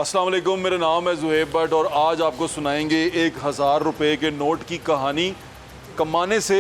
अस्सलाम वालेकुम, मेरा नाम है ज़ुहैब भट्ट और आज आपको सुनाएंगे 1000 रुपये के नोट की कहानी। कमाने से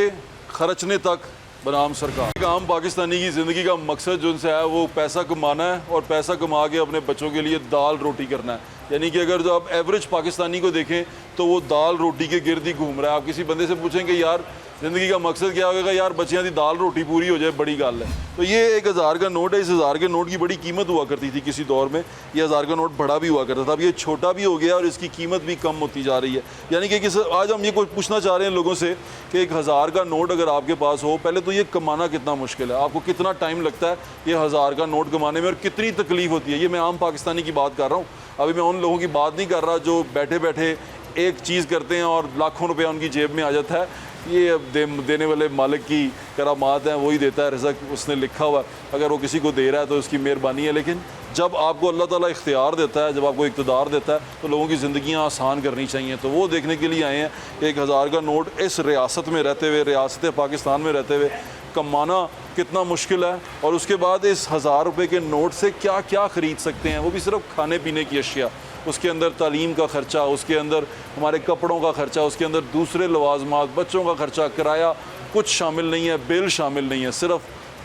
खर्चने तक बनाम सरकार। एक आम पाकिस्तानी की ज़िंदगी का मकसद जो उनसे है वो पैसा कमाना है और पैसा कमा के अपने बच्चों के लिए दाल रोटी करना है। यानी कि अगर जो आप एवरेज पाकिस्तानी को देखें तो वो दाल रोटी के गिर्द ही घूम रहा है। आप किसी बंदे से पूछेंगे यार ज़िंदगी का मकसद क्या होगा, यार बच्चियाँ दी दाल रोटी पूरी हो जाए बड़ी गल है। तो ये 1000 का नोट है। इस 1000 के नोट की बड़ी कीमत हुआ करती थी किसी दौर में। ये 1000 का नोट बड़ा भी हुआ करता था, अब ये छोटा भी हो गया और इसकी कीमत भी कम होती जा रही है। यानी कि आज हम ये कुछ पूछना चाह रहे हैं लोगों से कि 1000 का नोट अगर आपके पास हो, पहले तो ये कमाना कितना मुश्किल है, आपको कितना टाइम लगता है ये 1000 का नोट कमाने में और कितनी तकलीफ होती है। ये मैं आम पाकिस्तानी की बात कर रहा हूँ, अभी मैं उन लोगों की बात नहीं कर रहा जो बैठे बैठे एक चीज़ करते हैं और लाखों रुपया उनकी जेब में आ जाता है। ये अब देने वाले मालिक की करामात हैं, वही देता है रिज़्क, उसने लिखा हुआ, अगर वो किसी को दे रहा है तो उसकी मेहरबानी है। लेकिन जब आपको अल्लाह ताला इख्तियार देता है, जब आपको इक़्तिदार देता है तो लोगों की ज़िंदगियाँ आसान करनी चाहिए। तो वो देखने के लिए आए हैं कि 1000 का नोट इस रियासत में रहते हुए, रियासत पाकिस्तान में रहते हुए कमाना कितना मुश्किल है और उसके बाद इस 1000 रुपये के नोट से क्या क्या ख़रीद सकते हैं, वो भी सिर्फ खाने पीने की अशिया। उसके अंदर तालीम का ख़र्चा, उसके अंदर हमारे कपड़ों का ख़र्चा, उसके अंदर दूसरे लवाजमात, बच्चों का ख़र्चा, किराया कुछ शामिल नहीं है, बिल शामिल नहीं है, सिर्फ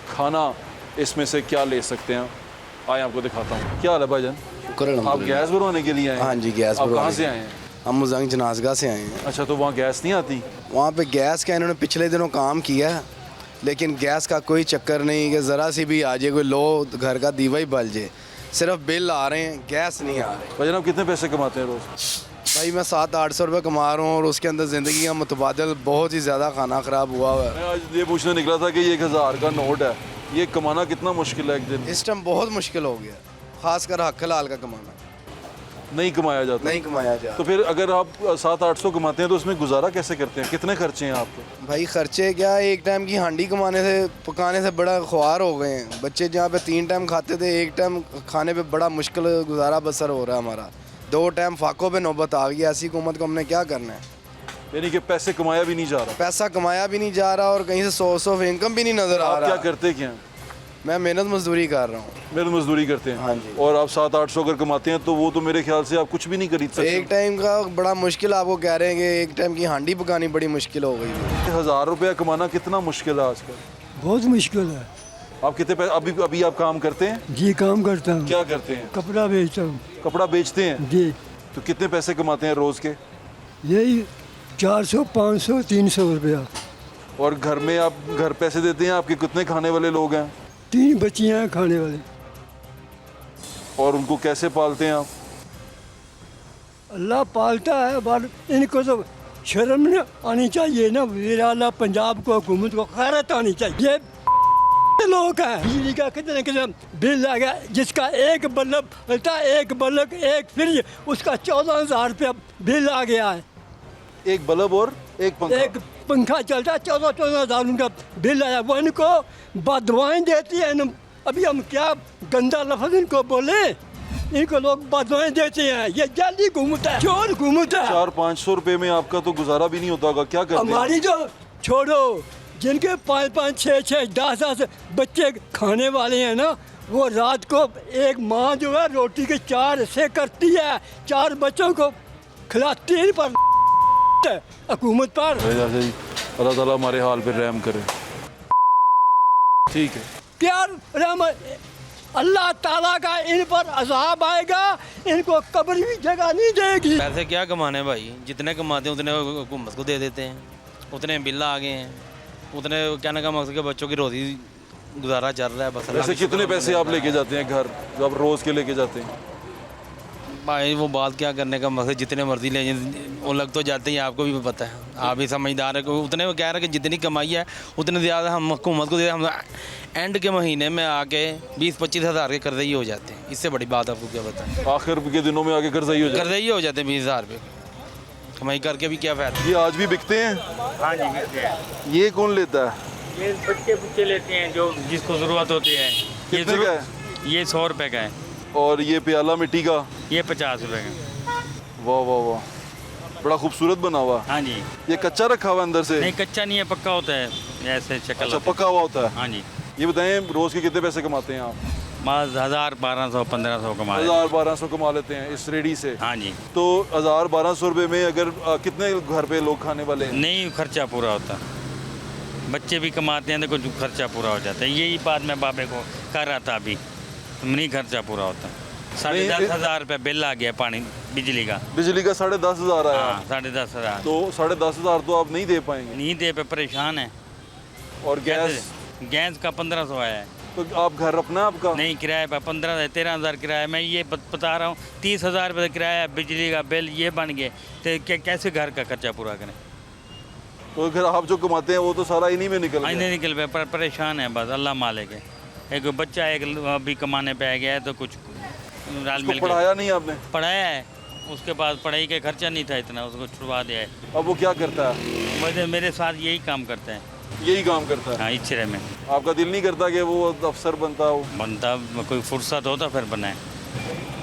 खाना। इसमें से क्या ले सकते हैं, आए आपको दिखाता हूँ। क्या हाल है भाईजान? आप गैस भरवाने के लिए आए हैं? हाँ जी, गैस। आप कहाँ से आए हैं? हम मुजंग जनाजगा से आए हैं। अच्छा, तो वहाँ गैस नहीं आती? वहाँ पे गैस का इन्होंने पिछले दिनों काम किया है, लेकिन गैस का कोई चक्कर नहीं कि ज़रा सी भी आ जाए, कोई लो घर का दीवा ही बल जाए, सिर्फ बिल आ रहे हैं, गैस नहीं आ रहे। भाईजान आप कितने पैसे कमाते हैं रोज़? भाई मैं 700-800 रुपये कमा रहा हूँ और उसके अंदर ज़िंदगी का मुतबादल बहुत ही ज़्यादा खाना ख़राब हुआ है। मैं आज ये पूछने निकला था कि ये 1000 का नोट है, ये कमाना कितना मुश्किल है एक दिन? इस टाइम बहुत मुश्किल हो गया, ख़ासकर हक हलाल का कमाना नहीं कमाया जाता। नहीं कमाया जाता। तो फिर अगर आप 700-800 कमाते हैं तो उसमें गुजारा कैसे करते हैं? कितने खर्चे हैं आपके? भाई खर्चे क्या, एक टाइम की हांडी कमाने से, पकाने से बड़ा ख्वार हो गए हैं। बच्चे जहाँ पे 3 टाइम खाते थे, एक टाइम खाने पे बड़ा मुश्किल गुजारा बसर हो रहा है हमारा। 2 टाइम फाकों पे नौबत आ गई। ऐसी हुकूमत को हमने क्या करना है? यानी कि पैसे कमाया भी नहीं जा रहा। पैसा कमाया भी नहीं जा रहा और कहीं से सोर्स ऑफ इनकम भी नहीं नज़र आ आप रहा। क्या करते क्या हैं? मैं मेहनत मजदूरी कर रहा हूँ। मेहनत मजदूरी करते हैं? हाँ जी। और आप 700-800 अगर कमाते हैं तो वो तो मेरे ख्याल से आप कुछ भी नहीं खरीद सकते। एक टाइम का बड़ा मुश्किल, आपको कह रहे हैं कि एक टाइम की हांडी पकानी बड़ी मुश्किल हो गई है। 1000 रुपया कमाना कितना मुश्किल है आजकल? बहुत मुश्किल है। आप कितने पैसे अभी आप काम करते हैं? जी काम करता हूँ। क्या करते हैं? कपड़ा बेचता हूँ। कपड़ा बेचते हैं? जी। तो कितने पैसे कमाते हैं रोज़ के? यही 400, 500, 300 रुपया। और घर में आप घर पैसे देते हैं? आपके कितने खाने वाले लोग हैं? 3 बच्चियाँ हैं खाने वाली। और उनको कैसे पालते हैं आप? अल्लाह पालता है, पर इनको तो शर्म न आनी चाहिए ना। वज़ीर-ए-आला पंजाब को, हुकूमत को खैरत आनी चाहिए। ये लोग हैं, बिजली का कितने कितने बिल आ गया, जिसका एक बल्ब चलता है, एक बल्ब, एक फ्रिज, उसका 14,000 रुपया बिल आ गया है। एक बल्ब और एक पंखा? एक पंखा चलता है, 14,000 उनका बिल आया। वो इनको बदवाएं देती है। अभी हम क्या गंदा लफ्ज़ इनको बोले, इनको लोग बदवाएं देते हैं। ये जाली हुकूमत है, चोर हुकूमत है। 400-500 रुपये में आपका तो गुजारा भी नहीं होता होगा, क्या करते हैं? हमारी जो छोड़ो, जिनके 5-5, 6-6, 10-10 बच्चे खाने वाले हैं ना, वो रात को एक माँ जो है रोटी के 4 हिस्से करती है, 4 बच्चों को खिलाती है। पर हुकूमत पर अल्लाह ताला हमारे हाल पे रहम करे। ठीक है, प्यार रहम, अल्लाह ताला का इन पर अज़ाब आएगा, इनको कब्र भी जगह नहीं देगी। पैसे क्या कमाने भाई, जितने कमाते हैं उतने हुकूमत को दे देते हैं, उतने बिल आ गए हैं, उतने कहने का मकसद कि बच्चों की रोज़ी गुजारा चल रहा है बस। वैसे कितने पैसे आप लेके जाते हैं घर, जो आप रोज़ के लेके जाते हैं? भाई वो बात क्या करने का मकसद, जितने मर्जी ले वो लग तो जाते हैं, आपको भी पता है, आप ही समझदार है। उतने वो कह रहे हैं कि जितनी कमाई है उतने ज़्यादा हम हुकूमत को दे, हम एंड के महीने में आके 20-25 हज़ार के कर्जे ही हो जाते हैं। इससे बड़ी बात आपको क्या बताएं? आखिर के दिनों में आके कर्जा ही हो जाए? कर्जे ही हो जाते हैं 20,000 रुपये, कमाई करके भी क्या फ़ायदा। ये आज भी बिकते हैं? हाँ जी बिकते हैं। ये कौन लेता है? ये बच्चे लेते हैं जो जिसको ज़रूरत होती है। कितने का है? ये 100 रुपये का है। और ये प्याला मिट्टी का? ये 50 रुपये का। वाह वाह वाह, बड़ा खूबसूरत बना हुआ। हाँ जी। ये कच्चा रखा हुआ अंदर से? नहीं कच्चा नहीं है, पक्का होता है, ऐसे शक्ल। अच्छा, पका हुआ होता है। हाँ जी। ये बताएं रोज़ के कितने पैसे कमाते हैं आप? बस 1000 1200 1500 कमा रहे 1000-1200 कमा लेते हैं इस रेडी से। हाँ जी। तो 1000-1200 रुपये में अगर कितने घर पे लोग खाने वाले हैं? नहीं खर्चा पूरा होता, बच्चे भी कमाते हैं तो कुछ खर्चा पूरा हो जाता है। यही बात मैं बाबे को कर रहा था अभी, नहीं खर्चा पूरा होता। 10,500 रुपये बिल आ गया पानी बिजली का। बिजली का 10,500 आया। हाँ 10,500। तो 10,500 तो आप नहीं दे पाएंगे। नहीं दे पे परेशान है। और गैस? गैस का 1500 आया है। तो आप घर अपना है आपका? नहीं किराया पे 13,000 किराया। मैं ये बता रहा हूँ 30,000 रुपये किराया, बिजली का बिल ये बन गए तो कैसे घर का खर्चा पूरा करें। तो फिर आप जो कमाते हैं वो तो सारा इन्हीं में निकल गया। नहीं निकल पे परेशान है बस, अल्लाह मालिक है। एक बच्चा एक अभी कमाने पे आ गया है तो कुछ राल मिल उसको पढ़ाया नहीं आपने? पढ़ाया है, उसके बाद पढ़ाई का खर्चा नहीं था इतना, उसको छुड़वा दिया है। अब वो क्या करता है? वैसे मेरे साथ यही काम करते हैं। यही काम करता है? हाँ इच्छरे में। आपका दिल नहीं करता कि वो अफसर बनता हो? बनता कोई फुर्सत हो तो फिर बनाए।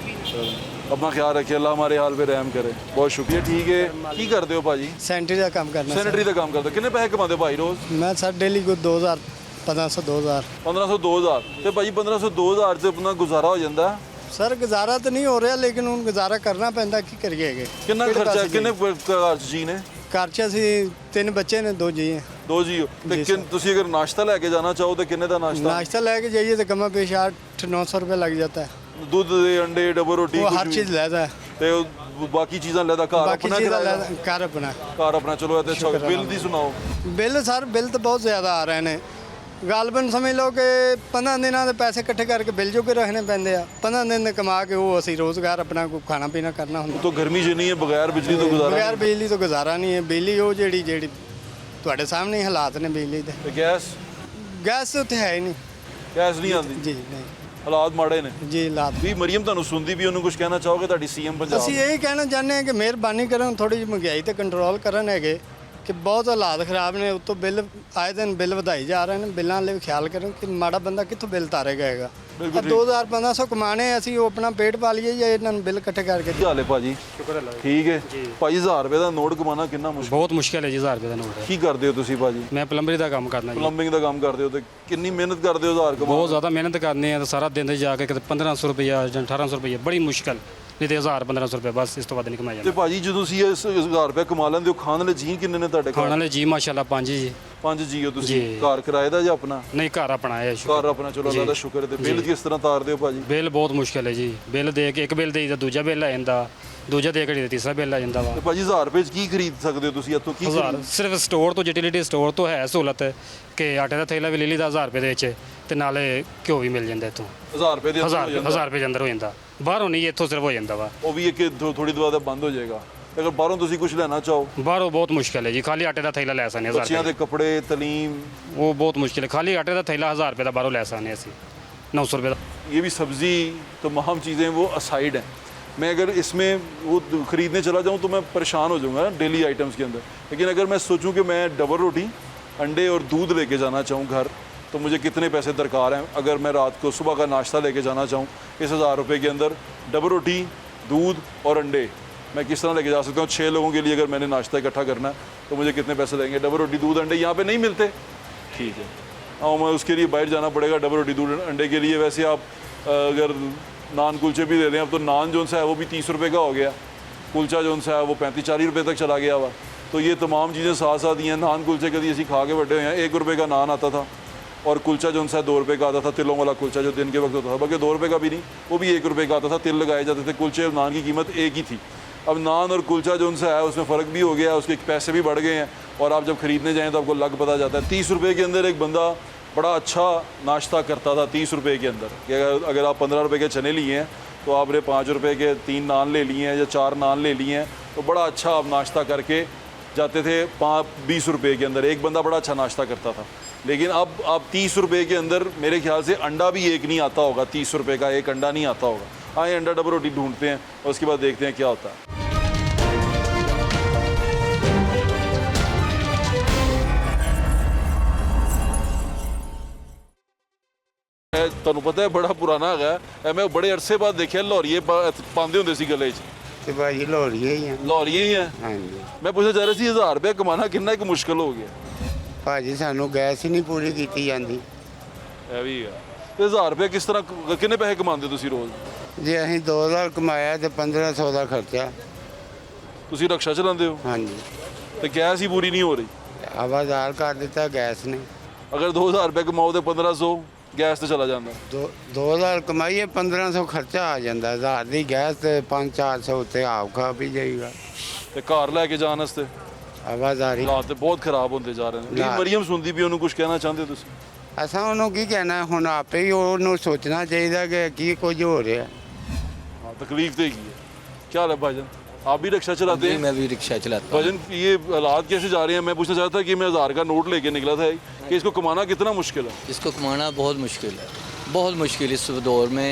अपना ख्याल रखिए, अल्लाह हमारे हाल पे रहम करे। बहुत शुक्रिया। ठीक है, की करते हो भाजी? ਸੈਂਟਰੀ ਦਾ ਕੰਮ ਕਰਨਾ सैनिटरी का काम करते हो। कितने पैसे कमाते हो भाई रोज? ਮੈਂ ਸਰ ਡੇਲੀ ਕੋ 2000 1500 2000 1500-2000 ਤੇ ਭਾਜੀ 1500-2000 ਚ ਆਪਣਾ ਗੁਜ਼ਾਰਾ ਹੋ ਜਾਂਦਾ ਹੈ? ਸਰ ਗੁਜ਼ਾਰਾ ਤਾਂ ਨਹੀਂ ਹੋ ਰਿਹਾ ਲੇਕਿਨ ਹੁਣ ਗੁਜ਼ਾਰਾ ਕਰਨਾ ਪੈਂਦਾ ਕੀ ਕਰੀਏ ਹੈਗੇ ਕਿੰਨਾ ਖਰਚਾ ਹੈ? ਕਿੰਨੇ ਘਰ 'ਚ ਜੀ ਨੇ? ਘਰ 'ਚ ਅਸੀਂ 3 ਬੱਚੇ ਨੇ 2 ਜੀ ਹੈ ਦੋ ਜੀ ਹੋ ਤੇ ਤੁਸੀਂ ਅਗਰ ਨਾਸ਼ਤਾ ਲੈ ਕੇ ਜਾਣਾ ਚਾਹੋ ਤਾਂ ਕਿੰਨੇ ਦਾ ਨਾਸ਼ਤਾ? नाश्ता लेके जाइए तो कमा पेश 800-900 रुपये लग जाता है। ਦੁੱਧ ਦੇ ਅੰਡੇ ਡਬਲ ਰੋਟੀ वो ਕੁਛ हर ਵੀ? चीज़ लेता है, ਤੇ ਉਹ ਬਾਕੀ ਚੀਜ਼ਾਂ ਲੈਦਾ ਘਰ बाकी ਆਪਣਾ चीज़ ਕਿਰਾਇਆ? घर अपना। ਘਰ ਆਪਣਾ। ਚਲੋ ਇਹ ਤੇ ਅੱਛਾ। ਬਿੱਲ ਦੀ ਸੁਣਾਓ। बिल सर बिल तो बहुत ज़्यादा आ रहे हैं। गालबन समझ लो कि 15 ਦਿਨਾਂ ਦੇ ਪੈਸੇ ਇਕੱਠੇ ਕਰਕੇ ਬਿੱਲ ਜੋ ਕੇ ਰੱਖਣੇ ਪੈਂਦੇ ਆ। 15 ਦਿਨ ਦੇ ਕਮਾ ਕੇ ਉਹ ਅਸੀਂ ਰੋਜ਼ਗਾਰ ਆਪਣਾ ਕੋਈ ਖਾਣਾ ਪੀਣਾ ਕਰਨਾ ਹੁੰਦਾ। तो गर्मी जितनी है बगैर बिजली तो गुजारा ਬਗੈਰ ਬਿਜਲੀ ਤੋਂ ਗੁਜ਼ਾਰਾ ਨਹੀਂ ਹੈ। ਬਿਜਲੀ ਉਹ ਜਿਹੜੀ ਤੁਹਾਡੇ ਸਾਹਮਣੇ ਹੀ ਹਾਲਾਤ ਨੇ ਬਿਜਲੀ ਦੇ। ਤੇ ਗੈਸ? ਗੈਸ ਉੱਥੇ ਹੈ ਹੀ ਨਹੀਂ ਗੈਸ ਨਹੀਂ ਆਉਂਦੀ? ਜੀ, ਨਹੀਂ ਹਾਲਾਤ ਮਾੜੇ ਨੇ ਜੀ ਹਾਲਾਤ। ਵੀ ਮਰੀਮ ਤੁਹਾਨੂੰ ਸੁਣਦੀ ਵੀ ਉਹਨੂੰ ਕੁਝ ਕਹਿਣਾ ਚਾਹੋਗੇ ਤੁਹਾਡੀ ਸੀਐਮ ਪੰਜਾਬ? ਅਸੀਂ ਇਹੀ ਕਹਿਣਾ ਚਾਹੁੰਦੇ ਹਾਂ ਕਿ ਮਿਹਰਬਾਨੀ ਕਰਨ ਥੋੜੀ ਜਿਹੀ ਮਹਿੰਗਾਈ ਤੇ ਕੰਟਰੋਲ ਕਰਨ ਹੈਗੇ ਕਿ ਬਹੁਤ ਹਾਲਾਤ ਖਰਾਬ ਨੇ। ਉੱਤੋਂ ਬਿੱਲ ਆਏ ਦਿਨ ਬਿੱਲ ਵਧਾਈ ਜਾ ਰਹੇ ਨੇ। ਬਿੱਲਾਂ ਲਈ ਖਿਆਲ ਕਰਨ ਕਿ ਮਾੜਾ ਬੰਦਾ ਕਿੱਥੋਂ ਬਿੱਲ ਤਾਰੇਗਾ ਹੈਗਾ। 2000-1500 ਕਮਾਣੇ ਅਸੀਂ ਉਹ ਆਪਣਾ ਪੇਟ ਪਾ ਲਈਏ ਜਾਂ ਇਹਨਾਂ ਨੂੰ ਬਿੱਲ ਇਕੱਠੇ ਕਰਕੇ। ਕੀ ਹਾਲ ਹੈ ਭਾਜੀ? ਸ਼ੁਕਰ ਅੱਲਾਹ। ਠੀਕ ਹੈ ਭਾਜੀ। 1000 ਰੁਪਏ ਦਾ ਨੋਟ ਕਮਾਉਣਾ ਕਿੰਨਾ ਮੁਸ਼ਕਿਲ? ਬਹੁਤ ਮੁਸ਼ਕਿਲ ਹੈ ਜੀ 1000 ਰੁਪਏ ਦਾ ਨੋਟ। ਕੀ ਕਰਦੇ ਹੋ ਤੁਸੀਂ ਭਾਜੀ? ਮੈਂ ਪਲੰਬਰੀ ਦਾ ਕੰਮ ਕਰਨਾ ਜੀ। ਪਲੰਬਿੰਗ ਦਾ ਕੰਮ ਕਰਦੇ ਹੋ ਤੇ ਕਿੰਨੀ ਮਿਹਨਤ ਕਰਦੇ ਹੋ 1000 ਕਮਾਉਣ? ਬਹੁਤ ਜ਼ਿਆਦਾ ਮਿਹਨਤ ਕਰਨੀ ਹੈ ਤੇ ਸਾਰਾ ਦਿਨ ਦੇ ਜਾ ਕੇ ਕਿਤੇ 1500 ਰੁਪਇਆ ਜਾਂ 1800 ਰੁਪਇਆ ਬੜੀ ਮੁਸ਼ਕਿਲ। ਨਹੀਂ ਤੇ 1000-1500 ਰੁਪਏ ਬਸ, ਇਸ ਤੋਂ ਵੱਧ ਨਹੀਂ ਕਮਾਇਆ ਤੇ ਜਾਂਦਾ। ਭਾਜੀ ਜਦੋਂ ਤੁਸੀਂ ਇਸ 1000 ਰੁਪਏ ਕਮਾ ਲੈਂਦੇ ਹੋ, ਖਾਣ ਵਾਲੇ ਜੀ ਕਿੰਨੇ ਨੇ ਤੁਹਾਡੇ ਖਾਣ ਘਰ? ਵਾਲੇ ਜੀ ਮਾਸ਼ਾਅੱਲਾ 5 ਜੀ। 5 ਜੀ ਹੋ ਤੁਸੀਂ? ਜੀ। ਘਰ ਕਿਰਾਏ ਦਾ ਜਾਂ ਆਪਣਾ? ਨਹੀਂ ਘਰ ਆਪਣਾ ਹੈ। ਘਰ ਆਪਣਾ। ਚਲੋ ਅੱਲਾਹ ਦਾ ਸ਼ੁਕਰ ਹੈ। ਤੇ ਬਿੱਲ ਕਿਸ ਤਰ੍ਹਾਂ ਤਾਰਦੇ ਹੋ ਭਾਜੀ? ਬਿੱਲ ਬਹੁਤ ਮੁਸ਼ਕਿਲ ਹੈ ਜੀ। ਬਿੱਲ ਦੇ ਕੇ ਇੱਕ ਬਿੱਲ ਦੇ ਤਾਂ ਦੂਜਾ ਬਿੱਲ ਆ ਜਾਂਦਾ, ਦੂਜਾ ਦੇ ਕੇ ਤੀਸਰਾ ਬਿੱਲ ਆ ਜਾਂਦਾ ਵਾ। ਤੇ ਭਾਜੀ 1000 ਰੁਪਏ 'ਚ ਕੀ ਖਰੀਦ ਸਕਦੇ ਹੋ ਤੁਸੀਂ ਇੱਥੋਂ? ਕੀ 1000 ਸਿਰਫ ਸਟੋਰ ਤੋਂ, ਯੂਟਿਲਿਟੀ ਸਟੋਰ ਤੋਂ ਹੈ ਸਹੂਲਤ ਕਿ ਆਟੇ ਦਾ ਥੈਲਾ ਵੀ ਲੈ ਲਈਦਾ 1000 ਰੁਪਏ ਦੇ ਵਿੱਚ ਤੇ ਨਾਲੇ ਘਿਓ ਵੀ ਮਿਲ ਜਾਂਦਾ ਇੱਥੋਂ। 1000 ਰੁਪਏ ਦੇ ਅੰਦਰ ਹੋ 1000 ਜਾਂਦਾ? ਰੁਪਏ ਦੇ ਅੰਦਰ ਹੋ ਜਾਂਦਾ। ਬਾਹਰੋਂ ਨਹੀਂ, ਇੱਥੋਂ ਸਿਰਫ ਹੋ ਜਾਂਦਾ ਵਾ। ਉਹ ਵੀ ਇੱਕ ਥੋੜੀ ਦੇਰ ਬਾਅਦ ਬੰਦ ਹੋ ਜਾਏਗਾ। ਅਗਰ ਬਾਹਰੋਂ ਤੁਸੀਂ ਕੁਝ ਲੈਣਾ ਚਾਹੋ? ਬਾਹਰੋਂ ਬਹੁਤ ਮੁਸ਼ਕਿਲ ਹੈ ਜੀ। ਖਾਲੀ ਆਟੇ ਦਾ ਥੈਲਾ ਲੈ ਸਕਦੇ 1000 ਬੱਚਿਆਂ ਰੁਪਏ। ਦੇ ਕੱਪੜੇ, ਤਾਲੀਮ? वो बहुत मुश्किल है। खाली आटे का थैला 1000 रुपये का बाहरों लै सकते असी, 900 रुपये का। ये भी सब्ज़ी तमाम चीज़ें वो असाइड हैं। मैं अगर इसमें वो ख़रीदने चला जाऊँ तो मैं परेशान हो जाऊँगा डेली आइटम्स के अंदर। लेकिन अगर मैं सोचूं कि मैं डबल रोटी, अंडे और दूध लेके जाना चाहूँ घर, तो मुझे कितने पैसे दरकार हैं? अगर मैं रात को सुबह का नाश्ता लेके जाना चाहूँ इस 1000 रुपये के अंदर, डबल रोटी, दूध और अंडे मैं किस तरह लेके जा सकता हूँ? 6 लोगों के लिए अगर मैंने नाश्ता इकट्ठा करना है तो मुझे कितने पैसे लगेंगे? डबल रोटी, दूध, अंडे यहाँ पे नहीं मिलते। ठीक है, और मैं उसके लिए बाहर जाना पड़ेगा डबल रोटी, दूध, अंडे के लिए। वैसे आप अगर नान कुलचे भी दे दें अब तो नान जो सा है वो भी 30 रुपये का हो गया, कुलचा जो सा है वो 35-40 रुपये तक चला गया हुआ। तो ये तमाम चीज़ें साथ साथ ही हैं। नान कुलचे कभी असी खा के बड़े हुए हैं। 1 रुपये का नान आता था और कुलचा जो सा 2 रुपये का आता था, तिलों वाला कुलचा जो दिन के वक्त होता था। बल्कि 2 रुपये का भी नहीं, वो भी 1 रुपये का आता था। तिल लगाए जाते थे। कुलचे और नान की कीमत एक ही थी। अब नान और कुलचा जो सा है उसमें फ़र्क भी हो गया, उसके पैसे भी बढ़ गए हैं। और आप जब ख़रीदने जाएँ तो आपको लग पता जाता है। 30 रुपये के अंदर एक बंदा बड़ा अच्छा नाश्ता करता था 30 रुपये के अंदर। कि अगर आप 15 रुपये के चने लिए हैं तो आपने 5 रुपये के 3 नान ले लिए हैं या 4 नान ले लिए हैं, तो बड़ा अच्छा आप नाश्ता करके जाते थे 20 रुपये के अंदर। एक बंदा बड़ा अच्छा नाश्ता करता था। लेकिन अब आप 30 रुपये के अंदर मेरे ख्याल से अंडा भी एक नहीं आता होगा। 30 रुपये का एक अंडा नहीं आता होगा। आए अंडा डबल रोटी ढूंढते हैं और उसके बाद देखते हैं क्या होता है। ਤੁਹਾਨੂੰ ਪਤਾ ਹੈ ਬੜਾ ਪੁਰਾਣਾ ਹੈਗਾ। ਮੈਂ ਬੜੇ ਅਰਸੇ ਬਾਅਦ ਦੇਖਿਆ ਲਾਹੌਰੀਏ ਪਾਉਂਦੇ ਹੁੰਦੇ ਸੀ ਗਲੇ 'ਚ। ਤੇ ਭਾਜੀ ਲਾਹੌਰੀਏ ਹੀ ਆ। ਲਾਹੌਰੀਏ ਹੀ ਹੈ। ਹਾਂਜੀ ਮੈਂ ਪੁੱਛਣਾ ਚਾਹ ਰਿਹਾ ਸੀ 1000 ਰੁਪਏ ਕਮਾਉਣਾ ਕਿੰਨਾ ਕੁ ਮੁਸ਼ਕਲ ਹੋ ਗਿਆ? ਭਾਜੀ ਸਾਨੂੰ ਗੈਸ ਹੀ ਨਹੀਂ ਪੂਰੀ ਕੀਤੀ ਜਾਂਦੀ। ਇਹ ਵੀ ਹੈ। ਤੇ 1000 ਰੁਪਏ ਕਿਸ ਤਰ੍ਹਾਂ ਕਿੰਨੇ ਪੈਸੇ ਕਮਾਉਂਦੇ ਤੁਸੀਂ ਰੋਜ਼? ਜੇ ਅਸੀਂ 2000 ਕਮਾਇਆ ਤੇ 1500 ਦਾ ਖਰਚਾ। ਤੁਸੀਂ ਰਕਸ਼ਾ ਚਲਾਉਂਦੇ ਹੋ ਹਾਂਜੀ, ਤੇ ਗੈਸ ਹੀ ਪੂਰੀ ਨਹੀਂ ਹੋ ਰਹੀ। ਆਵਾਜ਼ਾਰ ਕਰ ਦਿੱਤਾ ਗੈਸ ਨੇ। ਅਗਰ 2000 ਰੁਪਏ ਕਮਾਓ ਤੇ 1500 ਗੈਸ ਤੇ ਚਲਾ ਜਾਂਦਾ। 2000 ਕਮਾਈਏ 1500 ਖਰਚਾ ਆ ਜਾਂਦਾ। 1000 ਦੀ ਗੈਸ ਤੇ 500-400 ਉੱਤੇ ਆਪ ਖਾ ਪੀ ਜਾਈਗਾ। ਤੇ ਘਰ ਲੈ ਕੇ ਜਾਣ ਵਾਸਤੇ ਆਵਾਜ਼ਾਰੀ ਹਾਲਾਤ ਤੇ ਬਹੁਤ ਖਰਾਬ ਹੁੰਦੇ ਜਾ ਰਹੇ ਨੇ। ਨਾ। ਮਰੀਮ ਸੁਣਦੀ ਵੀ ਉਹਨੂੰ ਕੁਝ ਕਹਿਣਾ ਚਾਹੁੰਦੇ ਹੋ ਤੁਸੀਂ? ਅਸਾਂ ਉਹਨੂੰ ਕੀ ਕਹਿਣਾ, ਹੁਣ ਆਪੇ ਹੀ ਉਹਨੂੰ ਸੋਚਣਾ ਚਾਹੀਦਾ ਕਿ ਕੀ ਕੁਝ ਹੋ ਰਿਹਾ। हाँ तकलीफ देगी है। क्या हाल है भाईजान, आप भी रिक्शा चलाते हैं? मैं भी रिक्शा चलाता हूँ। भाईजान ये हालात कैसे जा रहे हैं? मैं पूछना चाहता था कि मैं 1000 का नोट लेके निकला था कि इसको कमाना कितना मुश्किल है? इसको कमाना बहुत मुश्किल है, बहुत मुश्किल इस दौर में।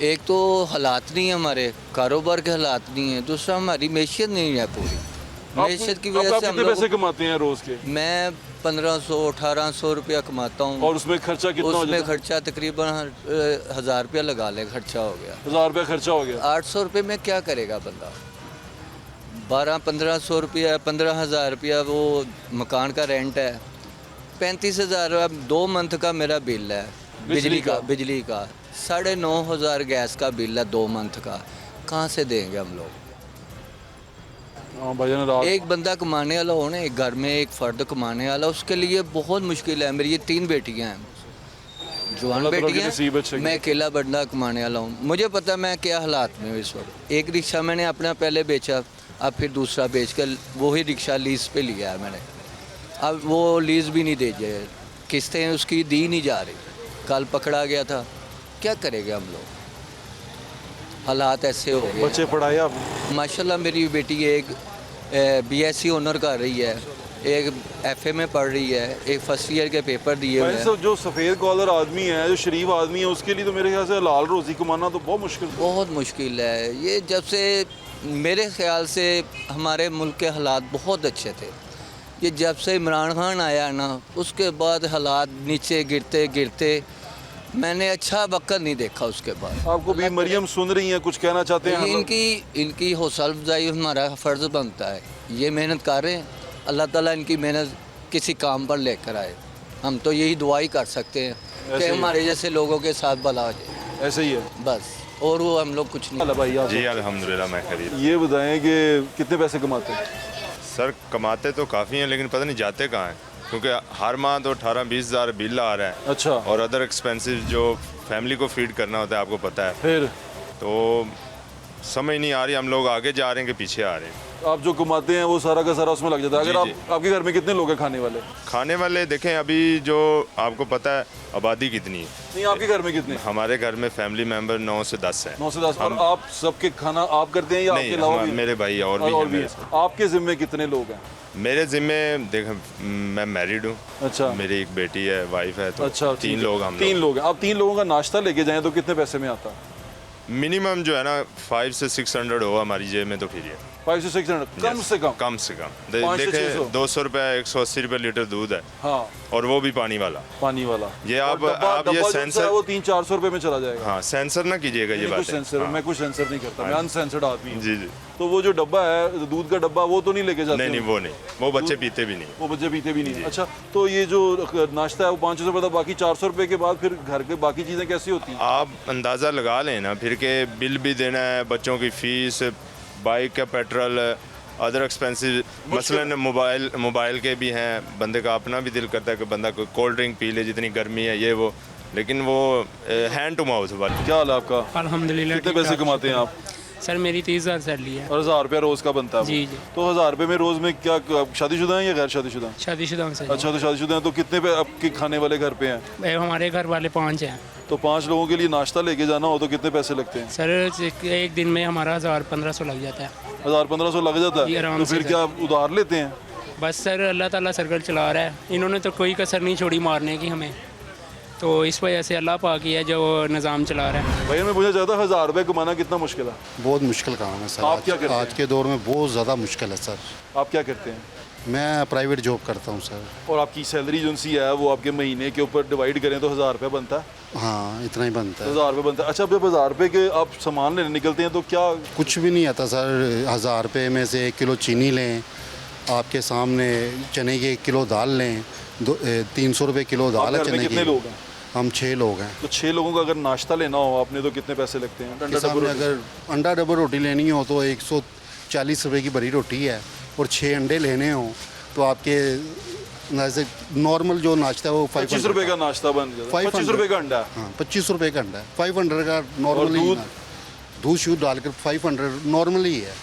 एक तो हालात नहीं है, हमारे कारोबार के हालात नहीं है, दूसरा हमारी मैशियत नहीं है पूरी। मैशियत की वजह से हम कितने पैसे लोग, कमाते हैं रोज के? मैं 1500-1800 रुपया कमाता हूँ। और उसमें खर्चा कितना हो उसमें जाता है? खर्चा तकरीबन 1000 रुपया लगा ले, खर्चा हो गया। 1000 रुपया खर्चा हो गया। 800 रुपये में क्या करेगा बंदा? 1200-1500 रुपया, 15,000 रुपया वो मकान का रेंट है। 35,000 अब 2 मंथ का मेरा बिल है बिजली का 9,500 गैस का बिल है 2 मंथ का। कहाँ से देंगे हम लोग? हाँ भाईजान रात एक बंदा कमाने वाला हो ना, एक घर में एक फ़र्द कमाने वाला, उसके लिए बहुत मुश्किल है। मेरी ये 3 बेटियां हैं, जवान अल्लाह ताला की बेटियां नसीब अच्छी हैं। मैं अकेला बंदा कमाने वाला हूँ। मुझे पता मैं क्या हालात में हूँ इस वक्त। एक रिक्शा मैंने अपना पहले बेचा, अब फिर दूसरा बेच कर वही रिक्शा लीज़ पे लिया है मैंने। अब वो लीज़ भी नहीं दे जाए, किस्तें उसकी दी नहीं जा रही। कल पकड़ा गया था, क्या करेंगे हम लोग? हालात ऐसे हो गए। बच्चे पढ़ाए आपने? माशाल्लाह मेरी बेटी एक BSc ऑनर कर रही है, एक FA में पढ़ रही है, एक फर्स्ट ईयर के पेपर दिए हुए भाई हैं। साहब जो सफ़ेद कॉलर आदमी है, जो शरीफ आदमी है, उसके लिए तो मेरे ख्याल से हलाल रोज़ी कमाना तो बहुत मुश्किल है। बहुत मुश्किल है ये। जब से मेरे ख्याल से हमारे मुल्क के हालात बहुत अच्छे थे, ये जब से इमरान खान आया ना, उसके बाद हालात नीचे गिरते गिरते मैंने अच्छा वक्त नहीं देखा उसके बाद। आपको भी मरियम सुन रही हैं, कुछ कहना चाहते हैं? इनकी हौसला अफजाई हमारा फ़र्ज़ बनता है। ये मेहनत कर रहे हैं, अल्लाह ताला इनकी मेहनत किसी काम पर लेकर आए। हम तो यही दुआ ही कर सकते हैं कि हमारे जैसे लोगों के साथ भला हो जाए, ऐसे ही है बस। और वो हम लोग कुछ नहीं। हेलो भाई आप जी अल्हम्दुलिल्लाह मैं खरीद। ये बताएं कि कितने पैसे कमाते हैं? सर कमाते तो काफ़ी हैं लेकिन पता नहीं जाते कहाँ हैं, क्योंकि हर माह तो 18-20 हज़ार बिल आ रहा है। अच्छा। और अदर एक्सपेंसेस जो फैमिली को फीड करना होता है आपको पता है, फिर तो समझ नहीं आ रही हम लोग आगे जा रहे हैं कि पीछे आ रहे हैं। आप जो कमाते हैं वो सारा का सारा उसमें लग जाता है। जी, अगर जी। आपके घर में कितने लोग हैं खाने वाले? खाने वाले देखें अभी जो आपको पता है आबादी कितनी है। नहीं, आपके घर में कितने? हमारे घर में फैमिली मेंबर 9 से 10 है। 9 से 10। और आप सबके खाना आप करते हैं या आपके नहीं अलावा भी? मेरे भाई और भी हैं मेरे साथ। आपके जिम्मे कितने लोग हैं? मेरे ज़िम्मे देख मैं मैरिड हूँ। अच्छा। मेरी एक बेटी है, वाइफ है, तो अच्छा, 3 लोग हम 3 लोग हैं। आप 3 लोगों का नाश्ता लेके जाएं तो कितने पैसे में आता है? मिनिमम जो है ना 500 से 600 हो हमारी जेब में तो फिर ये 5 से 600 कम से कम? कम से कम 500 से देखे 600 200 रुपये 180 रुपये लीटर दूध है, हाँ, और वो भी पानी वाला। पानी वाला ये और आप डब्बा ये जो सा सेंसर है वो 300-400 रुपए में चला जाएगा। हाँ सेंसर ना कीजिएगा ये नहीं, बात कुछ सेंसर हाँ। मैं कुछ सेंसर नहीं करता, मैं अनसेंसर्ड आदमी हूँ। जी जी तो वो जो डब्बा है दूध का डब्बा वो तो नहीं लेके जाते? नहीं वो नहीं, वो बच्चे पीते भी नहीं। वो बच्चे पीते भी नहीं। अच्छा, तो ये जो नाश्ता है वो 500 रुपये, बाकी 400 रुपये के बाद फिर घर के बाकी चीज़ें कैसी होती हैं? आप अंदाज़ा लगा लें ना फिर के बिल भी देना है, बच्चों की फ़ीस, बाइक का पेट्रोल, अदर एक्सपेंसिव, मसलन मोबाइल के भी हैं। बंदे का अपना भी दिल करता है कि बंदा कोई कोल्ड ड्रिंक पी ले, जितनी गर्मी है ये वो, लेकिन वो हैंड टू माउथ वाली। क्या हाल है आपका? अल्हम्दुलिल्लाह। कितने पैसे कमाते हैं आप? सर मेरी 30,000 सैलरी है। और 1000 रुपया रोज़ का बनता है? जी जी। तो 1000 रुपये में रोज़ में क्या शादीशुदा हैं या गैर शादीशुदा? शादीशुदा हूँ सर। अच्छा, तो शादीशुदा हैं तो कितने पे आपके खाने वाले घर पे हैं? हमारे घर वाले 5 हैं। तो 5 लोगों के लिए नाश्ता लेके जाना हो तो कितने पैसे लगते हैं? सर एक दिन में हमारा 1000-1500 लग जाता है। 1000-1500 लग जाता जी, है? आराम तो से फिर सर। क्या आप उधार लेते हैं? बस सर अल्लाह ताला सर्कल चला रहा है, इन्होंने तो कोई कसर नहीं छोड़ी मारने की हमें, तो इस वजह से अल्लाह पाक ही है जो निज़ाम चला रहा है। भैया मैं पूछना चाहता 1000 रुपये कमाना कितना मुश्किल है? बहुत मुश्किल काम है सर। आप क्या करते हैं? आज के दौर में बहुत ज़्यादा मुश्किल है सर। आप क्या करते हैं? मैं प्राइवेट जॉब करता हूँ सर। और आपकी सैलरी जो सी है वो आपके महीने के ऊपर डिवाइड करें तो 1000 रुपये बनता है? हाँ इतना ही बनता है। 1000 रुपये बनता है। अच्छा, जब 1000 रुपये के आप सामान लेने निकलते हैं तो क्या? कुछ भी नहीं आता सर। 1000 रुपये में से 1 किलो चीनी लें, आपके सामने चने की 1 किलो दाल लें, 300 रुपये किलो दाल है घर में चने कितने की। लोग हैं? हम 6 लोग हैं। तो 6 लोगों का अगर नाश्ता लेना हो आपने तो कितने पैसे लगते हैं? के सामने अगर अंडा डबल रोटी लेनी हो तो 140 रुपए की बड़ी रोटी है, और 6 अंडे लेने हो तो आपके जैसे नॉर्मल जो नाश्ता है वो 25 रुपए का नाश्ता बन जाता है। 25 रुपए का अंडा है। हाँ 25 रुपए का अंडा है, 500 का नॉर्मली। दूध शूध डालकर 500 नॉर्मली है।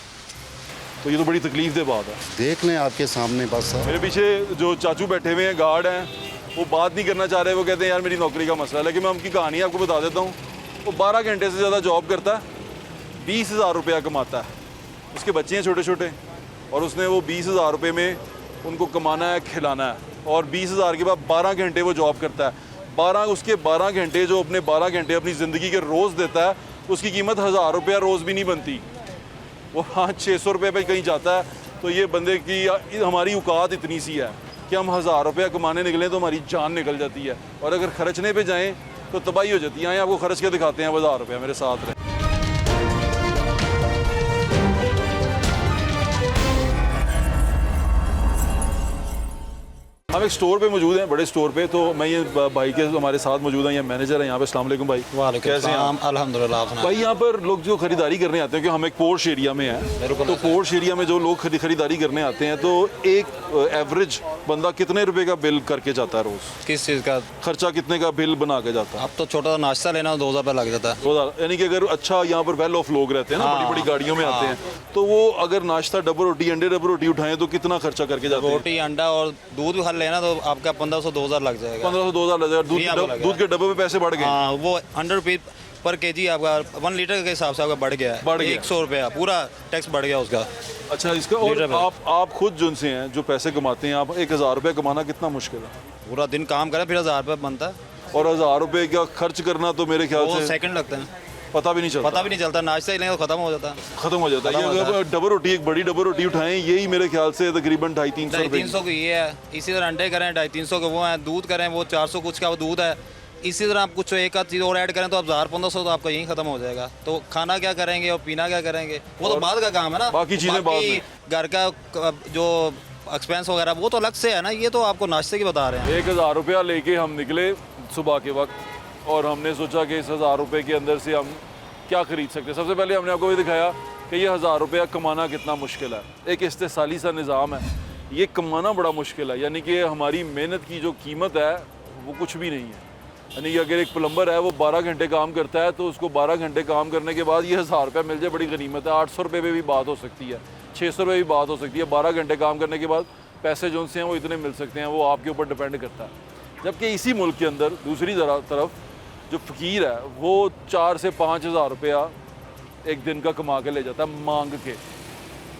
तो ये तो बड़ी तकलीफ दे बात है। देख लें आपके सामने बस। मेरे पीछे जो चाचू बैठे हुए हैं, गार्ड हैं, वो बात नहीं करना चाह रहे। वो कहते हैं यार मेरी नौकरी का मसला है, लेकिन मैं उनकी कहानी आपको बता देता हूँ। वो 12 घंटे से ज़्यादा जॉब करता है, 20,000 रुपया कमाता है। उसके बच्चे हैं छोटे छोटे, और उसने वो 20,000 रुपये में उनको कमाना है, खिलाना है। और 20,000 के बाद 12 घंटे वो जॉब करता है। उसके 12 घंटे जो अपने 12 घंटे अपनी ज़िंदगी के रोज़ देता है, उसकी कीमत 1,000 रुपया रोज़ भी नहीं बनती। वो 500-600 रुपये पे कहीं जाता है। तो ये बंदे की हमारी औकात इतनी सी है कि हम 1,000 रुपया कमाने निकलें तो हमारी जान निकल जाती है, और अगर खर्चने पे जाएं तो तबाही हो जाती है। आए आपको खर्च के दिखाते हैं 1,000 रुपया, मेरे साथ रहे। हम एक स्टोर पे मौजूद हैं, बड़े स्टोर पे। तो मैं ये भाई के हमारे साथ मौजूद हैं, ये मैनेजर हैं यहाँ पे। अस्सलाम वालेकुम भाई। कैसे हैं आप? अल्हम्दुलिल्लाह। भाई यहाँ पर लोग जो खरीदारी करने आते हैं, कि हम एक पोर्श एरिया में हैं, तो पोर्श एरिया में जो लोग खरीदारी करने आते हैं, तो एक एवरेज बंदा कितने रुपए का बिल करके जाता है रोज? किस चीज़ का खर्चा कितने का बिल बना के जाता है? अब तो छोटा सा नाश्ता लेना हो 2,000 रुपये लग जाता है। 2,000, यानी कि अगर अच्छा यहाँ पर वेल ऑफ लोग रहते हैं ना, बड़ी बड़ी गाड़ियों में आते हैं, तो वो अगर नाश्ता डबल रोटी, अंडे डबल रोटी उठाएं तो कितना खर्चा करके जाते हैं? रोटी, अंडा और दूध भी हर लेना तो आपका 1,500-2,000 लग जाएगा। 1500-2,000 लग जाएगा। दूध के डब्बे में पैसे बढ़ गए। हाँ, वो 100 रुपये पर केजी आपका 1 लीटर के हिसाब से आपका बढ़ गया है। 100 रुपया पूरा टैक्स बढ़ गया उसका। अच्छा, इसका और आप खुद जो उनसे हैं जो पैसे कमाते हैं, आप 1,000 रुपये कमाना कितना मुश्किल है? पूरा दिन काम करें फिर 1,000 रुपये बनता है। और 1,000 रुपये का खर्च करना तो मेरे ख्याल से सेकंड लगते हैं, पता भी नहीं चलता। नाश्ता ही लेंगे तो खत्म हो जाता है। ये डबल रोटी, एक बड़ी डबल रोटी उठाएं, यही मेरे ख्याल से तकरीबन 250-300 की ये है। इसी तरह अंडे करें 250-300 के वो हैं, दूध करें वो 400 कुछ का वो दूध है। इसी तरह आप कुछ एक आध चीज़ और ऐड करें तो आप 1,000-1,500 तो आपका यहीं खत्म हो जाएगा। तो खाना क्या करेंगे और पीना क्या करेंगे, वो तो बाद का काम है ना। बाकी चीज़ें बाद में। घर का जो एक्सपेंस वगैरह वो तो अलग से है ना, ये तो आपको नाश्ते की बता रहे हैं। 1,000 रुपया लेके हम निकले सुबह के वक्त, और हमने सोचा कि इस 1,000 रुपये के अंदर से हम क्या खरीद सकते हैं। सबसे पहले हमने आपको ये दिखाया कि ये 1,000 रुपया कमाना कितना मुश्किल है। एक इस्तेसाली सा निज़ाम है, ये कमाना बड़ा मुश्किल है। यानी कि हमारी मेहनत की जो कीमत है वो कुछ भी नहीं है। यानी कि अगर एक प्लम्बर है वो 12 घंटे काम करता है, तो उसको 12 घंटे काम करने के बाद ये 1,000 रुपया मिल जाए, बड़ी गनीमत है। 800 रुपये में भी बात हो सकती है, 600 रुपये भी बात हो सकती है। 12 घंटे काम करने के बाद पैसे जो उनसे हैं वो इतने मिल सकते हैं, वो आपके ऊपर डिपेंड करता है। जबकि इसी मुल्क के अंदर दूसरी तरफ जो फ़कीर है वो 4 से 5,000 रुपया एक दिन का कमा के ले जाता है मांग के।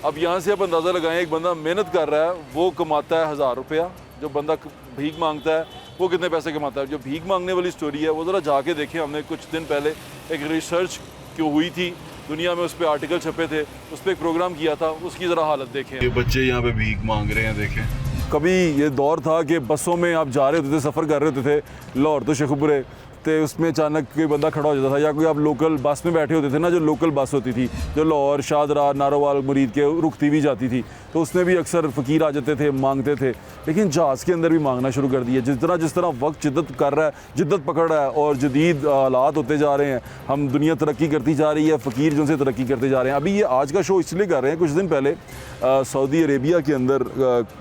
अब यहाँ से आप अंदाज़ा लगाएं, एक बंदा मेहनत कर रहा है वो कमाता है 1,000 रुपया, जो बंदा भीख मांगता है वो कितने पैसे कमाता है? जो भीख मांगने वाली स्टोरी है वो ज़रा जाके देखें। हमने कुछ दिन पहले एक रिसर्च क्यों हुई थी दुनिया में, उस पर आर्टिकल छपे थे, उस पर एक प्रोग्राम किया था, उसकी ज़रा हालत देखें। ये बच्चे यहाँ पे भीख मांग रहे हैं, देखें। कभी ये दौर था कि बसों में आप जा रहे होते थे, सफ़र कर रहे होते थे लाहौर तो शेखुपुरे, तो उसमें अचानक कोई बंदा खड़ा हो जाता था, या कोई आप लोकल बस में बैठे होते थे ना, जो लोकल बस होती थी जो लाहौर, शाहदरा, नारोवाल, मुरीद के रुकती भी जाती थी, तो उसमें भी अक्सर फ़कीर आ जाते थे, मांगते थे। लेकिन जहाज़ के अंदर भी मांगना शुरू कर दिया। जिस तरह वक्त जिद्दत कर रहा है, जिद्दत पकड़ रहा है, और जदीद हालात होते जा रहे हैं, हम दुनिया तरक्की करती जा रही है, फ़कीर जो से तरक्की करते जा रहे हैं। अभी ये आज का शो इसलिए कर रहे हैं, कुछ दिन पहले सऊदी अरेबिया के अंदर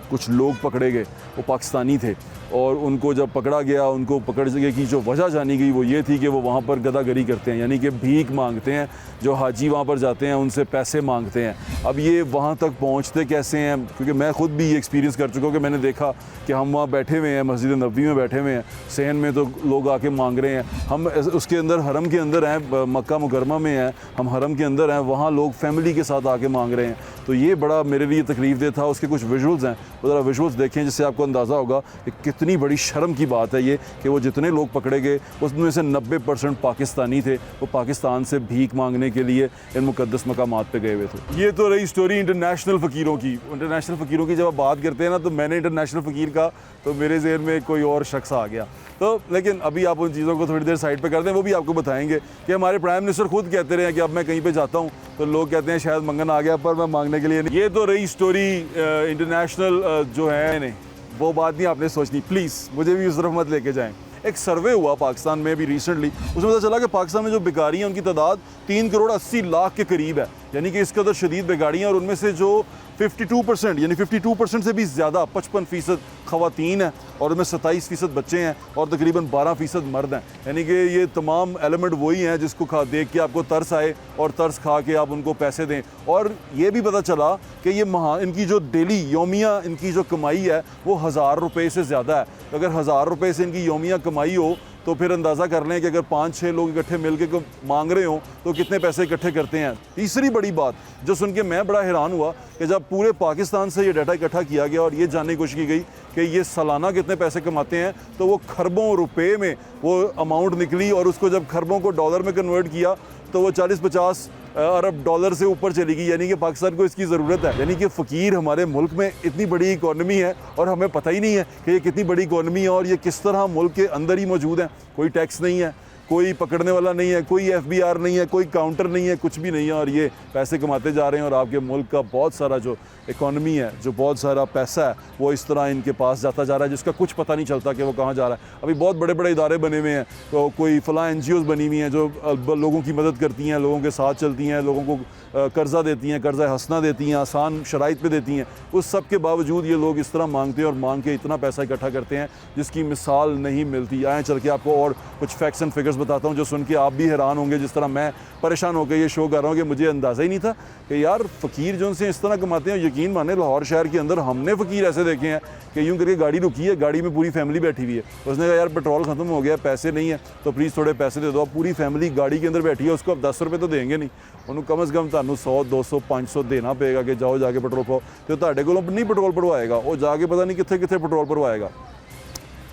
कुछ लोग पकड़े गए, वो पाकिस्तानी थे, और उनको जब पकड़ा गया, उनको पकड़ने की जो वजह जानी गई वो ये थी कि वो वहाँ पर गदागरी करते हैं, यानी कि भीख मांगते हैं। जो हाजी वहाँ पर जाते हैं उनसे पैसे मांगते हैं। अब ये वहाँ तक पहुँचते कैसे हैं, क्योंकि मैं ख़ुद भी ये एक्सपीरियंस कर चुका हूँ कि मैंने देखा कि हम वहाँ बैठे हुए हैं, मस्जिद नबवी में बैठे हुए हैं, सहन में तो लोग आके मांग रहे हैं, हम उसके अंदर हरम के अंदर हैं, मक्का मुकरमा में हैं, हम हरम के अंदर हैं, वहाँ लोग फैमिली के साथ आके मांग रहे हैं। तो ये बड़ा मेरे लिए तकलीफ दे था। उसके कुछ विजुअल्स हैं, वो ज़रा विजुअल्स देखें, जिससे आपको अंदाज़ा होगा कि कितनी बड़ी शर्म की बात है ये कि वो जितने लोग पकड़े गए उसमें से 90% पाकिस्तानी थे। वो पाकिस्तान से भीख मांगने के लिए इन मुक़द्दस मकामात पे गए हुए थे। ये तो रही स्टोरी इंटरनेशनल फ़कीरों की। इंटरनेशनल फ़कीरों की जब आप बात करते हैं ना, तो मैंने इंटरनेशनल फ़कीर का तो मेरे जहन में कोई और शख्स आ गया। तो लेकिन अभी आप उन चीज़ों को थोड़ी देर साइड पे कर दें, वो भी आपको बताएंगे कि हमारे प्राइम मिनिस्टर खुद कहते रहे हैं कि अब मैं कहीं पे जाता हूँ तो लोग कहते हैं शायद मंगन आ गया, पर मैं मांगने के लिए नहीं। ये तो रही स्टोरी इंटरनेशनल जो है, नहीं वो बात नहीं आपने सोचनी, प्लीज़ मुझे भी उस तरफ मत लेके जाएं। एक सर्वे हुआ पाकिस्तान में भी रिसेंटली, उसमें पता चला कि पाकिस्तान में जो बेकारी हैं उनकी तादाद 3,80,00,000 के करीब है, यानी कि इस कदर शदीद बेकारी हैं। और उनमें से जो 52% यानी 52% से भी ज़्यादा 55% ख़वातीन हैं और उनमें 27% बच्चे हैं और तकरीबन 12% मर्द हैं। यानी कि ये तमाम एलिमेंट वही हैं जिसको देख के आपको तरस आए और तरस खा के आप उनको पैसे दें। और ये भी पता चला कि ये इनकी जो डेली योमिया इनकी जो कमाई है वो 1000 रुपये से ज़्यादा है। तो अगर 1000 रुपये से इनकी योमिया कमाई हो तो फिर अंदाज़ा कर लें कि अगर 5-6 लोग इकट्ठे मिल के मांग रहे हों तो कितने पैसे इकट्ठे करते हैं। तीसरी बड़ी बात जो सुन के मैं बड़ा हैरान हुआ कि जब पूरे पाकिस्तान से ये डाटा इकट्ठा किया गया और ये जानने की कोशिश की गई कि ये सालाना कितने पैसे कमाते हैं, तो वो खरबों रुपए में वो अमाउंट निकली। और उसको जब खरबों को डॉलर में कन्वर्ट किया तो वो 40-50 अरब डॉलर से ऊपर चली गई, यानी कि पाकिस्तान को इसकी ज़रूरत है। यानी कि फ़कीर हमारे मुल्क में इतनी बड़ी इकॉनमी है और हमें पता ही नहीं है कि ये कितनी बड़ी इकॉनमी है और ये किस तरह मुल्क के अंदर ही मौजूद है। कोई टैक्स नहीं है, कोई पकड़ने वाला नहीं है, कोई FBR नहीं है, कोई काउंटर नहीं है, कुछ भी नहीं है और ये पैसे कमाते जा रहे हैं। और आपके मुल्क का बहुत सारा जो इकॉनमी है, जो बहुत सारा पैसा है, वो इस तरह इनके पास जाता जा रहा है जिसका कुछ पता नहीं चलता कि वो कहाँ जा रहा है। अभी बहुत बड़े बड़े इदारे बने हुए हैं, तो कोई फ़लाँ NGOs बनी हुई हैं जो लोगों की मदद करती हैं, लोगों के साथ चलती हैं, लोगों को कर्ज़ा देती हैं, कर्ज़ा हसना देती हैं, आसान शराइत पे देती हैं। उस सब के बावजूद ये लोग इस तरह मांगते हैं और मांग के इतना पैसा इकट्ठा करते हैं जिसकी मिसाल नहीं मिलती। आए चल के आपको और कुछ फैक्ट्स एंड फिगर्स बताता हूँ जो सुन के आप भी हैरान होंगे, जिस तरह मैं परेशान होकर ये शो कर रहा हूँ कि मुझे अंदाज़ा ही नहीं था कि यार फ़कीर जो उनसे इस तरह कमाते हैं। यकीन माने लाहौर शहर के अंदर हमने फ़कीर ऐसे देखे हैं कि यूँ करके गाड़ी रुकी है, गाड़ी में पूरी फैमिली बैठी हुई है, उसने कहा यार पेट्रोल ख़त्म हो गया, पैसे नहीं है तो प्लीज़ थोड़े पैसे दे दो। अब पूरी फैमिली गाड़ी के अंदर बैठी है, उसको अब 10 रुपये तो देंगे नहीं, उन्होंने कम से कम तुहानू 100, 200, 500 देना पेगा कि जाओ जाके पेट्रोल पाओ। तो तुहाडे कोलों नहीं पेट्रोल भरवाएगा, वो जाके पता नहीं कितने कितने पेट्रोल भरवाएगा।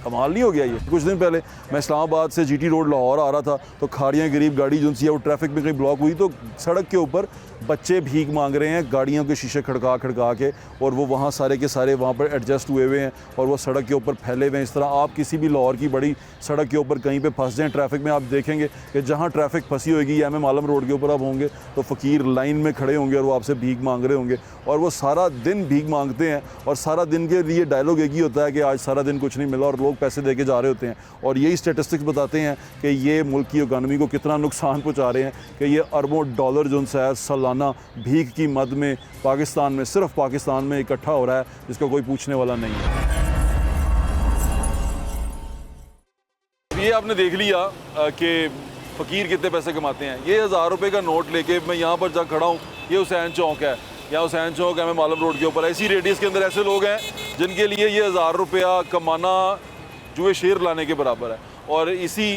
कमाल नहीं हो गया ये। कुछ दिन पहले मैं इस्लामाबाद से GT रोड लाहौर आ रहा था तो खाड़ियाँ गरीब गाड़ी जो है वो ट्रैफिक में कहीं ब्लॉक हुई, तो सड़क के ऊपर बच्चे भीख मांग रहे हैं गाड़ियों के शीशे खड़का खड़का के, और वो वहाँ सारे के सारे वहाँ पर एडजस्ट हुए हुए हैं और वो सड़क के ऊपर फैले हुए हैं। इस तरह आप किसी भी लाहौर की बड़ी सड़क के ऊपर कहीं पे फंस जाएं ट्रैफिक में, आप देखेंगे कि जहाँ ट्रैफिक फंसी होगी MM आलम रोड के ऊपर आप होंगे तो फ़कीर लाइन में खड़े होंगे और वो आपसे भीख मांग रहे होंगे और वो सारा दिन भीख मांगते हैं और सारा दिन के लिए डायलॉग एक ही होता है कि आज सारा दिन कुछ नहीं मिला और लोग पैसे दे के जा रहे होते हैं। और यही स्टेटिस्टिक्स बताते हैं कि ये मुल्क की इकॉनमी को कितना नुकसान पहुँचा रहे हैं कि ये अरबों डॉलर जो है सालाना भीख की मद में पाकिस्तान में, सिर्फ पाकिस्तान में इकट्ठा हो रहा है जिसका कोई पूछने वाला नहीं है। ये आपने देख लिया कि फ़कीर कितने पैसे कमाते हैं। ये 1000 रुपये का नोट लेके मैं यहाँ पर जब खड़ा हूँ, ये हुसैन चौक है, या हुसैन चौक MM आलम रोड के ऊपर ऐसी रेडियस के अंदर ऐसे लोग हैं जिनके लिए ये 1000 रुपया कमाना जुए शेर लाने के बराबर है। और इसी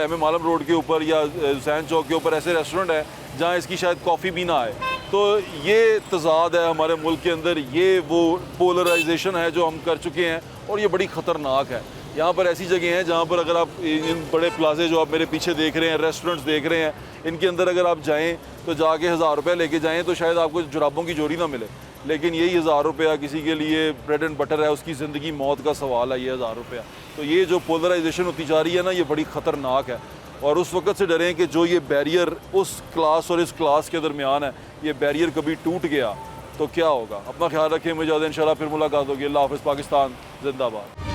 MM आलम रोड के ऊपर या हुसैन चौक के ऊपर ऐसे रेस्टोरेंट है जहाँ इसकी शायद कॉफ़ी भी ना आए। तो ये तज़ाद है हमारे मुल्क के अंदर, ये वो पोलराइजेशन है जो हम कर चुके हैं और ये बड़ी ख़तरनाक है। यहाँ पर ऐसी जगह हैं जहाँ पर अगर आप इन बड़े प्लाजे जो आप मेरे पीछे देख रहे हैं, रेस्टोरेंट्स देख रहे हैं, इनके अंदर अगर आप जाएँ तो जाके 1000 रुपये लेके जाएँ तो शायद आपको जुराबों की जोड़ी ना मिले, लेकिन यही 1000 रुपया किसी के लिए ब्रेड एंड बटर है, उसकी ज़िंदगी मौत का सवाल है ये 1000 रुपया। तो ये जो पोलराइजेशन होती जा रही है ना, ये बड़ी ख़तरनाक है और उस वक्त से डरें कि जो ये बैरियर उस क्लास और इस क्लास के दरमियान है, ये बैरियर कभी टूट गया तो क्या होगा। अपना ख्याल रखें, मुझे इंशाल्लाह फिर मुलाकात होगी। अल्लाह हाफ़िज़। पाकिस्तान जिंदाबाद।